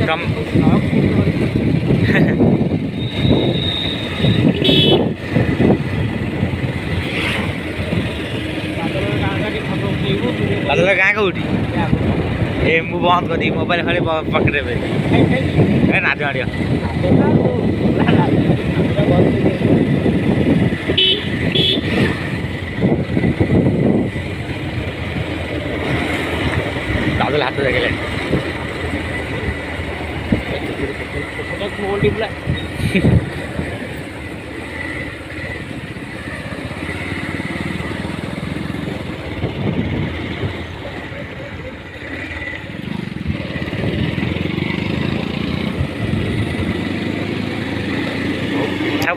कम बादल गाँ को उठी ए मु बंद कर दी मोबाइल खाली पकड़े ए नाच मारियो बादल हाथ देखले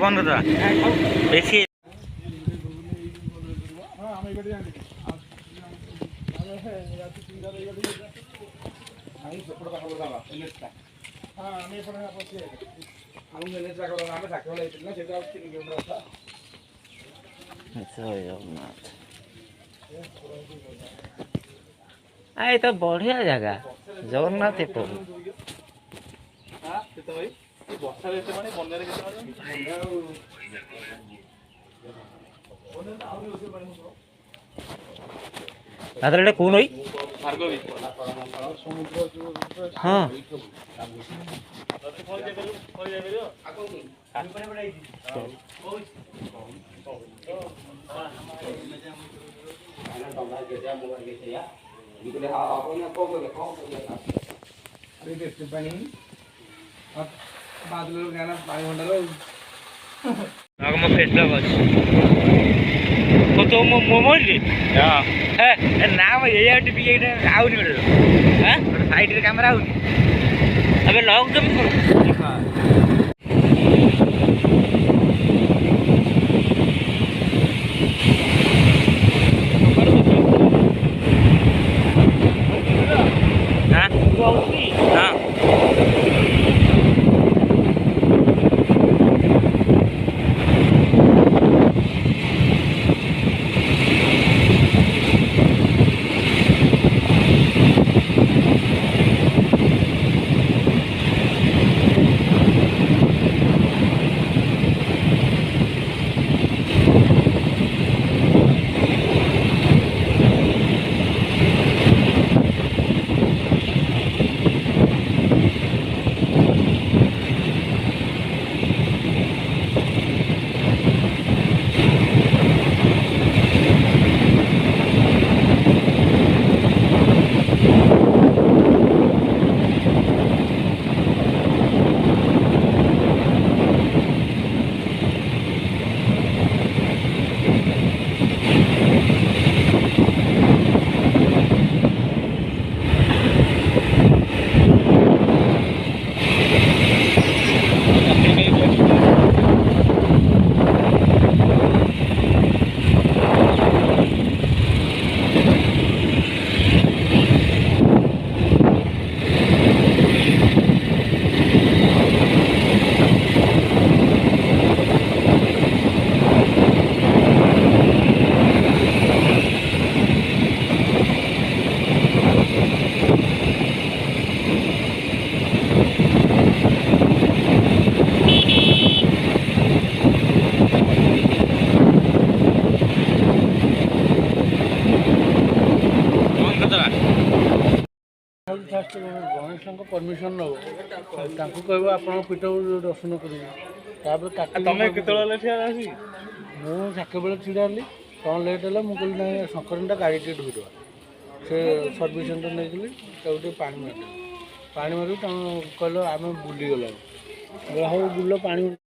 बंद कर बेसी आई तो बढ़िया जगह जगन्नाथ दादा कौन होई हाँ मो फेसबुक अच्छी तो मोबाइल ना ये आउनी साइड कैमेरा आउनी अब लॉक जम फास्ट गणेश परमिशन नब कहब आप पीठ दर्शन कर मुझे बेले छिड़ा हली कौन लेट है मुझे ना शंकरटा गाड़ी टे ढोईदवा से सर्विस सेंटर नहीं पा मार पानी मार कहल आम बुलीगला हाँ बुल पा